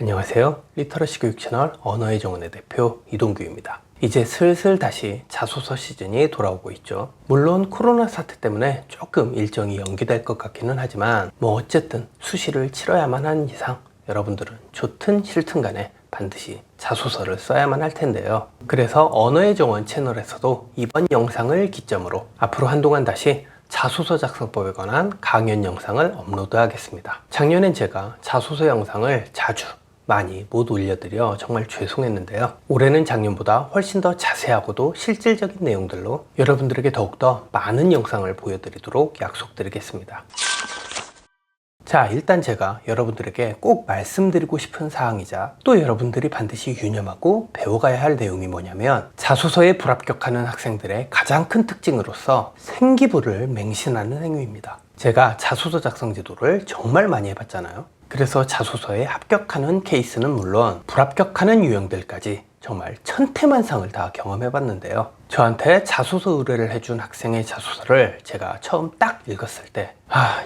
안녕하세요. 리터러시 교육 채널 언어의 정원의 대표 이동규입니다. 이제 슬슬 다시 자소서 시즌이 돌아오고 있죠. 물론 코로나 사태 때문에 조금 일정이 연기될 것 같기는 하지만 어쨌든 수시를 치러야만 하는 이상 여러분들은 좋든 싫든 간에 반드시 자소서를 써야만 할 텐데요. 그래서 언어의 정원 채널에서도 이번 영상을 기점으로 앞으로 한동안 다시 자소서 작성법에 관한 강연 영상을 업로드하겠습니다. 작년엔 제가 자소서 영상을 자주 많이 못 올려드려 정말 죄송했는데요. 올해는 작년보다 훨씬 더 자세하고도 실질적인 내용들로 여러분들에게 더욱더 많은 영상을 보여드리도록 약속드리겠습니다. 자, 일단 제가 여러분들에게 꼭 말씀드리고 싶은 사항이자 또 여러분들이 반드시 유념하고 배워가야 할 내용이 뭐냐면, 자소서에 불합격하는 학생들의 가장 큰 특징으로서 생기부를 맹신하는 행위입니다. 제가 자소서 작성 지도를 정말 많이 해봤잖아요. 그래서 자소서에 합격하는 케이스는 물론 불합격하는 유형들까지 정말 천태만상을 다 경험해봤는데요. 저한테 자소서 의뢰를 해준 학생의 자소서를 제가 처음 딱 읽었을 때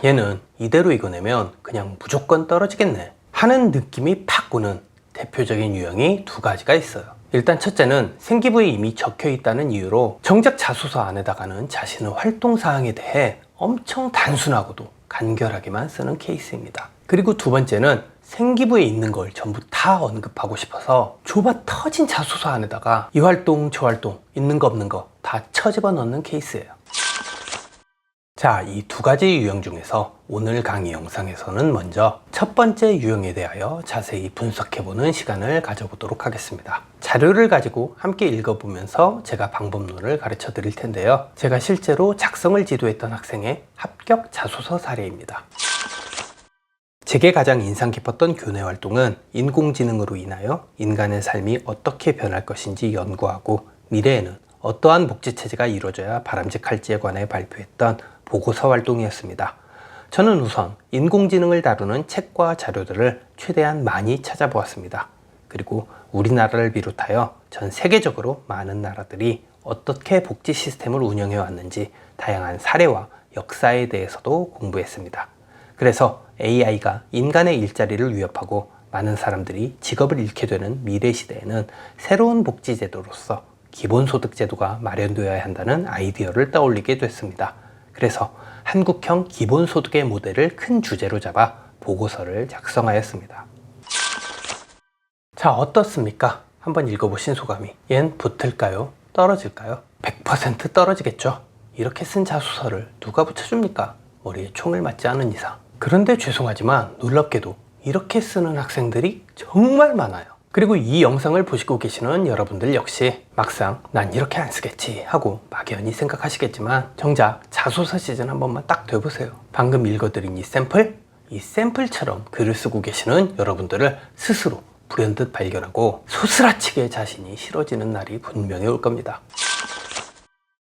얘는 이대로 이겨내면 그냥 무조건 떨어지겠네 하는 느낌이 팍 오는 대표적인 유형이 두 가지가 있어요. 일단 첫째는 생기부에 이미 적혀 있다는 이유로 정작 자소서 안에다가는 자신의 활동사항에 대해 엄청 단순하고도 간결하게만 쓰는 케이스입니다. 그리고 두 번째는 생기부에 있는 걸 전부 다 언급하고 싶어서 좁아 터진 자소서 안에다가 이 활동 저 활동 있는 거 없는 거 다 쳐집어 넣는 케이스예요. 자, 이 두 가지 유형 중에서 오늘 강의 영상에서는 먼저 첫 번째 유형에 대하여 자세히 분석해보는 시간을 가져보도록 하겠습니다. 자료를 가지고 함께 읽어보면서 제가 방법론을 가르쳐 드릴 텐데요. 제가 실제로 작성을 지도했던 학생의 합격 자소서 사례입니다. 제게 가장 인상 깊었던 교내 활동은 인공지능으로 인하여 인간의 삶이 어떻게 변할 것인지 연구하고 미래에는 어떠한 복지체제가 이루어져야 바람직할지에 관해 발표했던 보고서 활동이었습니다. 저는 우선 인공지능을 다루는 책과 자료들을 최대한 많이 찾아보았습니다. 그리고 우리나라를 비롯하여 전 세계적으로 많은 나라들이 어떻게 복지 시스템을 운영해 왔는지 다양한 사례와 역사에 대해서도 공부했습니다. 그래서 AI가 인간의 일자리를 위협하고 많은 사람들이 직업을 잃게 되는 미래 시대에는 새로운 복지제도로서 기본소득제도가 마련되어야 한다는 아이디어를 떠올리게 됐습니다. 그래서 한국형 기본소득의 모델을 큰 주제로 잡아 보고서를 작성하였습니다. 자, 어떻습니까? 한번 읽어보신 소감이 얜 붙을까요? 떨어질까요? 100% 떨어지겠죠? 이렇게 쓴 자소서를 누가 붙여줍니까? 머리에 총을 맞지 않은 이상. 그런데 죄송하지만 놀랍게도 이렇게 쓰는 학생들이 정말 많아요. 그리고 이 영상을 보시고 계시는 여러분들 역시 막상 난 이렇게 안 쓰겠지 하고 막연히 생각하시겠지만 정작 자소서 시즌 한 번만 딱 돼보세요. 방금 읽어드린 이 샘플처럼 글을 쓰고 계시는 여러분들을 스스로 불현듯 발견하고 소스라치게 자신이 싫어지는 날이 분명히 올 겁니다.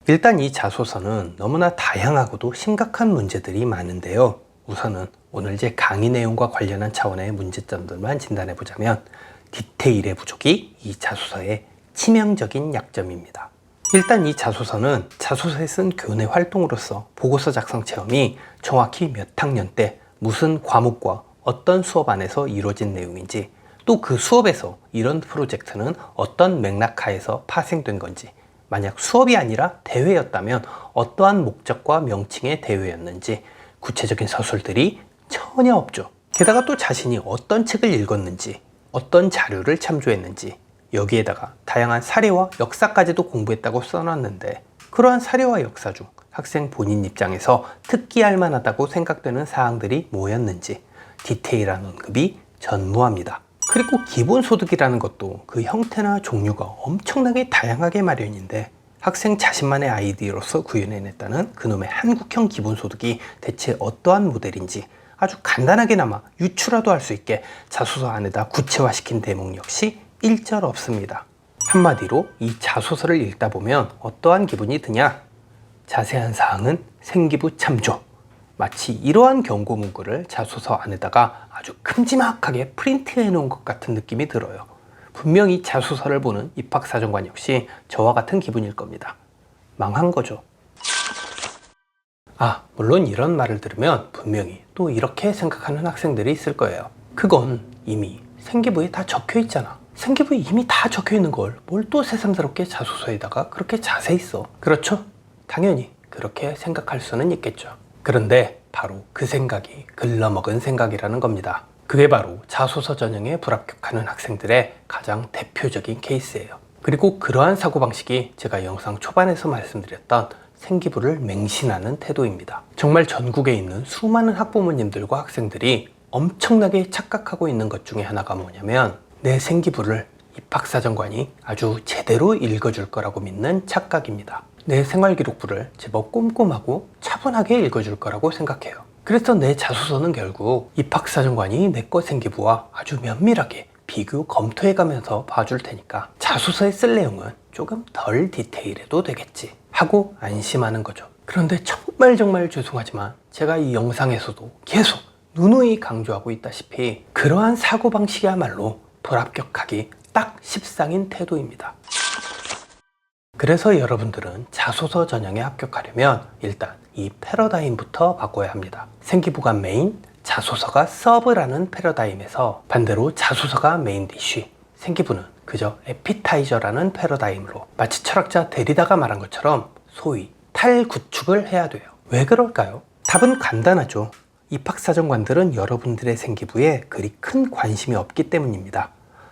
일단 이 자소서는 너무나 다양하고도 심각한 문제들이 많은데요. 우선은 오늘 제 강의 내용과 관련한 차원의 문제점들만 진단해보자면 디테일의 부족이 이 자소서의 치명적인 약점입니다. 일단 이 자소서는 자소서에 쓴 교내 활동으로서 보고서 작성 체험이 정확히 몇 학년 때 무슨 과목과 어떤 수업 안에서 이루어진 내용인지, 또 그 수업에서 이런 프로젝트는 어떤 맥락 하에서 파생된 건지, 만약 수업이 아니라 대회였다면 어떠한 목적과 명칭의 대회였는지 구체적인 서술들이 전혀 없죠. 게다가 또 자신이 어떤 책을 읽었는지, 어떤 자료를 참조했는지, 여기에다가 다양한 사례와 역사까지도 공부했다고 써놨는데 그러한 사례와 역사 중 학생 본인 입장에서 특기할 만하다고 생각되는 사항들이 뭐였는지 디테일한 언급이 전무합니다. 그리고 기본소득이라는 것도 그 형태나 종류가 엄청나게 다양하게 마련인데 학생 자신만의 아이디어로서 구현해냈다는 그놈의 한국형 기본소득이 대체 어떠한 모델인지 아주 간단하게나마 유추라도 할 수 있게 자소서 안에다 구체화시킨 대목 역시 일절 없습니다. 한마디로 이 자소서를 읽다 보면 어떠한 기분이 드냐? 자세한 사항은 생기부 참조. 마치 이러한 경고 문구를 자소서 안에다가 아주 큼지막하게 프린트해 놓은 것 같은 느낌이 들어요. 분명히 자소서를 보는 입학사정관 역시 저와 같은 기분일 겁니다. 망한 거죠. 물론 이런 말을 들으면 분명히 또 이렇게 생각하는 학생들이 있을 거예요. 그건 이미 생기부에 다 적혀 있잖아. 생기부에 이미 다 적혀 있는 걸 뭘 또 새삼스럽게 자소서에다가 그렇게 자세히 써. 그렇죠? 당연히 그렇게 생각할 수는 있겠죠. 그런데 바로 그 생각이 글러먹은 생각이라는 겁니다. 그게 바로 자소서 전형에 불합격하는 학생들의 가장 대표적인 케이스예요. 그리고 그러한 사고방식이 제가 영상 초반에서 말씀드렸던 생기부를 맹신하는 태도입니다. 정말 전국에 있는 수많은 학부모님들과 학생들이 엄청나게 착각하고 있는 것 중에 하나가 뭐냐면 내 생기부를 입학사정관이 아주 제대로 읽어줄 거라고 믿는 착각입니다. 내 생활기록부를 제법 꼼꼼하고 차분하게 읽어줄 거라고 생각해요. 그래서 내 자소서는 결국 입학사정관이 내 거 생기부와 아주 면밀하게 비교 검토해가면서 봐줄 테니까 자소서에 쓸 내용은 조금 덜 디테일해도 되겠지 하고 안심하는 거죠. 그런데 정말 죄송하지만 제가 이 영상에서도 계속 누누이 강조하고 있다시피 그러한 사고방식이야말로 불합격하기 딱 십상인 태도입니다. 그래서 여러분들은 자소서 전형에 합격하려면 일단 이 패러다임부터 바꿔야 합니다. 생기부가 메인, 자소서가 서브라는 패러다임에서 반대로 자소서가 메인 디쉬, 생기부는 그저 에피타이저라는 패러다임으로 마치 철학자 데리다가 말한 것처럼 소위 탈구축을 해야 돼요. 왜 그럴까요? 답은 간단하죠. 입학사정관들은 여러분들의 생기부에 그리 큰 관심이 없기 때문입니다.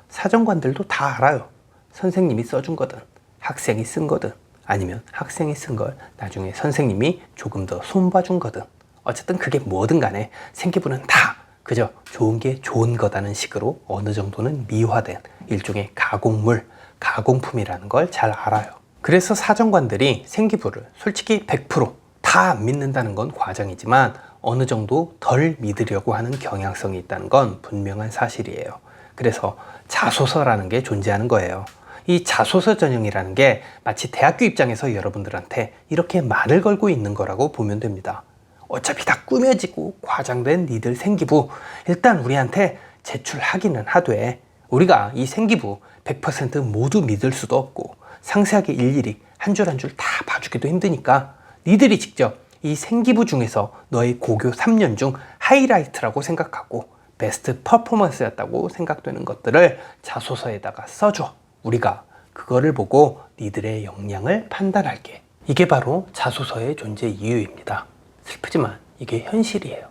사정관들도 다 알아요. 선생님이 써준 거든 학생이 쓴 거든 아니면 학생이 쓴 걸 나중에 선생님이 조금 더 손봐준 거든 어쨌든 그게 뭐든 간에 생기부는 다 그저 좋은 게 좋은 거다는 식으로 어느 정도는 미화된 일종의 가공물, 가공품이라는 걸 잘 알아요. 그래서 사정관들이 생기부를 솔직히 100% 다 안 믿는다는 건 과장이지만 어느 정도 덜 믿으려고 하는 경향성이 있다는 건 분명한 사실이에요. 그래서 자소서라는 게 존재하는 거예요. 이 자소서 전형이라는 게 마치 대학교 입장에서 여러분들한테 이렇게 말을 걸고 있는 거라고 보면 됩니다. 어차피 다 꾸며지고 과장된 니들 생기부 일단 우리한테 제출하기는 하되 우리가 이 생기부 100% 모두 믿을 수도 없고 상세하게 일일이 한 줄 한 줄 다 봐주기도 힘드니까 니들이 직접 이 생기부 중에서 너의 고교 3년 중 하이라이트라고 생각하고 베스트 퍼포먼스였다고 생각되는 것들을 자소서에다가 써줘. 우리가 그거를 보고 니들의 역량을 판단할게. 이게 바로 자소서의 존재 이유입니다. 슬프지만 이게 현실이에요.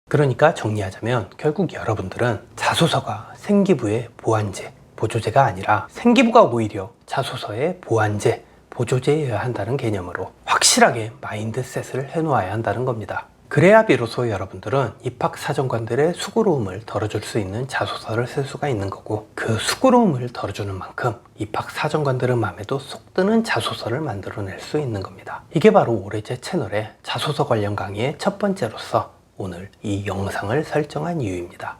그러니까 정리하자면 결국 여러분들은 자소서가 생기부의 보완제, 보조제가 아니라 생기부가 오히려 자소서의 보완제, 보조제여야 한다는 개념으로 확실하게 마인드셋을 해놓아야 한다는 겁니다. 그래야 비로소 여러분들은 입학사정관들의 수고로움을 덜어줄 수 있는 자소서를 쓸 수가 있는 거고 그 수고로움을 덜어주는 만큼 입학사정관들의 마음에도 쏙 드는 자소서를 만들어낼 수 있는 겁니다. 이게 바로 올해 제 채널의 자소서 관련 강의의 첫 번째로서 오늘 이 영상을 설정한 이유입니다.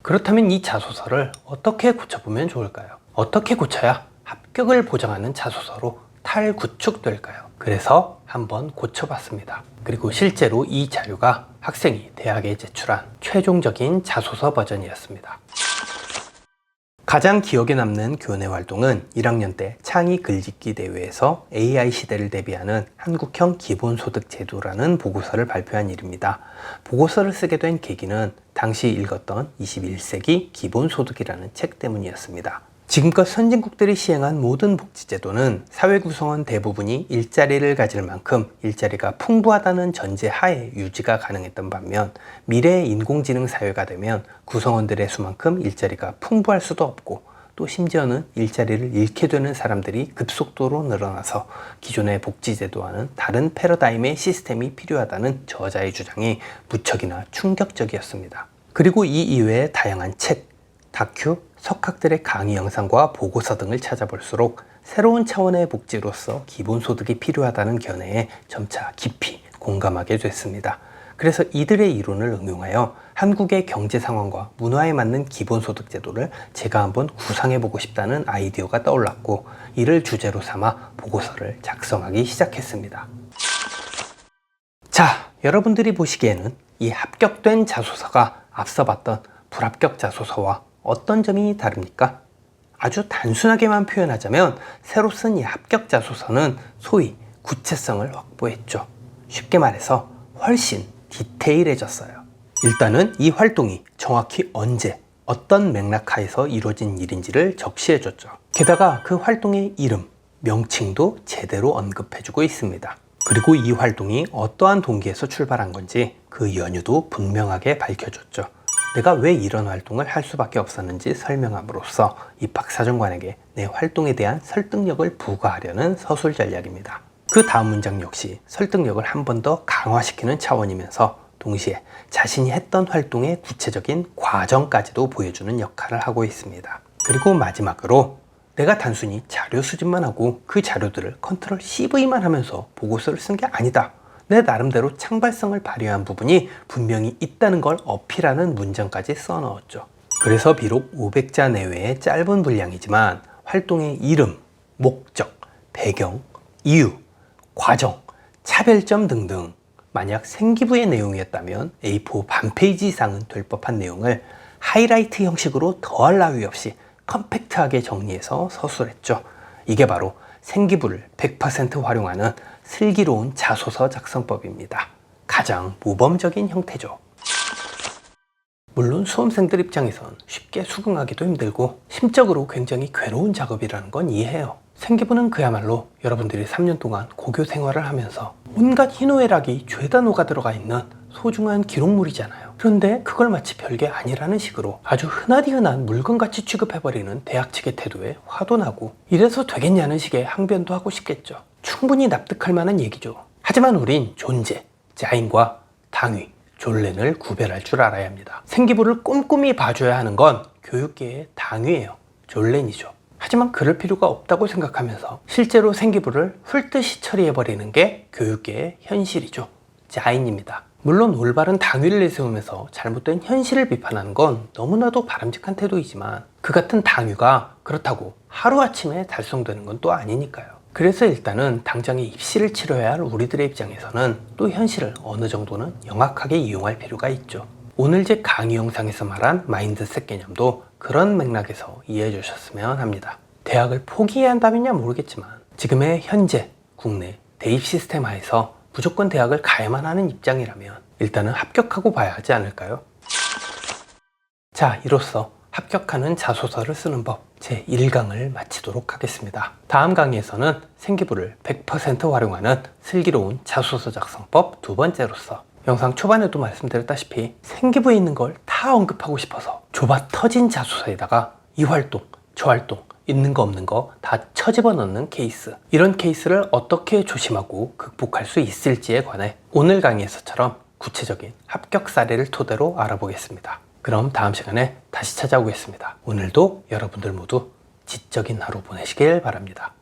그렇다면 이 자소서를 어떻게 고쳐보면 좋을까요? 어떻게 고쳐야 합격을 보장하는 자소서로 탈구축될까요? 그래서 한번 고쳐봤습니다. 그리고 실제로 이 자료가 학생이 대학에 제출한 최종적인 자소서 버전이었습니다. 가장 기억에 남는 교내 활동은 1학년 때 창의 글짓기 대회에서 AI 시대를 대비하는 한국형 기본소득 제도라는 보고서를 발표한 일입니다. 보고서를 쓰게 된 계기는 당시 읽었던 21세기 기본소득이라는 책 때문이었습니다. 지금껏 선진국들이 시행한 모든 복지제도는 사회 구성원 대부분이 일자리를 가질 만큼 일자리가 풍부하다는 전제 하에 유지가 가능했던 반면 미래의 인공지능 사회가 되면 구성원들의 수만큼 일자리가 풍부할 수도 없고 또 심지어는 일자리를 잃게 되는 사람들이 급속도로 늘어나서 기존의 복지제도와는 다른 패러다임의 시스템이 필요하다는 저자의 주장이 무척이나 충격적이었습니다. 그리고 이 이외의 다양한 책, 다큐, 석학들의 강의 영상과 보고서 등을 찾아볼수록 새로운 차원의 복지로서 기본소득이 필요하다는 견해에 점차 깊이 공감하게 됐습니다. 그래서 이들의 이론을 응용하여 한국의 경제 상황과 문화에 맞는 기본소득 제도를 제가 한번 구상해보고 싶다는 아이디어가 떠올랐고 이를 주제로 삼아 보고서를 작성하기 시작했습니다. 자, 여러분들이 보시기에는 이 합격된 자소서가 앞서 봤던 불합격 자소서와 어떤 점이 다릅니까? 아주 단순하게만 표현하자면 새로 쓴 이 합격 자소서는 소위 구체성을 확보했죠. 쉽게 말해서 훨씬 디테일해졌어요. 일단은 이 활동이 정확히 언제 어떤 맥락 하에서 이루어진 일인지를 적시해줬죠. 게다가 그 활동의 이름, 명칭도 제대로 언급해주고 있습니다. 그리고 이 활동이 어떠한 동기에서 출발한 건지 그 연유도 분명하게 밝혀줬죠. 내가 왜 이런 활동을 할 수밖에 없었는지 설명함으로써 입학 사정관에게 내 활동에 대한 설득력을 부과하려는 서술 전략입니다. 그 다음 문장 역시 설득력을 한 번 더 강화시키는 차원이면서 동시에 자신이 했던 활동의 구체적인 과정까지도 보여주는 역할을 하고 있습니다. 그리고 마지막으로 내가 단순히 자료 수집만 하고 그 자료들을 컨트롤 CV만 하면서 보고서를 쓴 게 아니다. 내 나름대로 창발성을 발휘한 부분이 분명히 있다는 걸 어필하는 문장까지 써넣었죠. 그래서 비록 500자 내외의 짧은 분량이지만 활동의 이름, 목적, 배경, 이유, 과정, 차별점 등등 만약 생기부의 내용이었다면 A4 반페이지 이상은 될 법한 내용을 하이라이트 형식으로 더할 나위 없이 컴팩트하게 정리해서 서술했죠. 이게 바로 생기부를 100% 활용하는 슬기로운 자소서 작성법입니다. 가장 모범적인 형태죠. 물론 수험생들 입장에선 쉽게 수긍하기도 힘들고 심적으로 굉장히 괴로운 작업이라는 건 이해해요. 생기부는 그야말로 여러분들이 3년 동안 고교 생활을 하면서 온갖 희노애락이 죄다 녹아 들어가 있는 소중한 기록물이잖아요. 그런데 그걸 마치 별게 아니라는 식으로 아주 흔하디 흔한 물건같이 취급해버리는 대학 측의 태도에 화도 나고 이래서 되겠냐는 식의 항변도 하고 싶겠죠. 충분히 납득할 만한 얘기죠. 하지만 우린 존재, 짜인과 당위, 존렌을 구별할 줄 알아야 합니다. 생기부를 꼼꼼히 봐줘야 하는 건 교육계의 당위예요. 존렌이죠. 하지만 그럴 필요가 없다고 생각하면서 실제로 생기부를 훑듯이 처리해버리는 게 교육계의 현실이죠. 짜인입니다. 물론 올바른 당위를 내세우면서 잘못된 현실을 비판하는 건 너무나도 바람직한 태도이지만 그 같은 당위가 그렇다고 하루아침에 달성되는 건 또 아니니까요. 그래서 일단은 당장에 입시를 치러야 할 우리들의 입장에서는 또 현실을 어느 정도는 영악하게 이용할 필요가 있죠. 오늘 제 강의 영상에서 말한 마인드셋 개념도 그런 맥락에서 이해해 주셨으면 합니다. 대학을 포기해야 한다면야 모르겠지만 지금의 현재 국내 대입 시스템 하에서 무조건 대학을 가야만 하는 입장이라면 일단은 합격하고 봐야 하지 않을까요? 자, 이로써 합격하는 자소서를 쓰는 법 제1강을 마치도록 하겠습니다. 다음 강의에서는 생기부를 100% 활용하는 슬기로운 자소서 작성법 두 번째로서 영상 초반에도 말씀드렸다시피 생기부에 있는 걸 다 언급하고 싶어서 좁아 터진 자소서에다가 이 활동, 저 활동, 있는 거 없는 거 다 쳐집어 넣는 케이스, 이런 케이스를 어떻게 조심하고 극복할 수 있을지에 관해 오늘 강의에서처럼 구체적인 합격 사례를 토대로 알아보겠습니다. 그럼 다음 시간에 다시 찾아오겠습니다. 오늘도 여러분들 모두 지적인 하루 보내시길 바랍니다.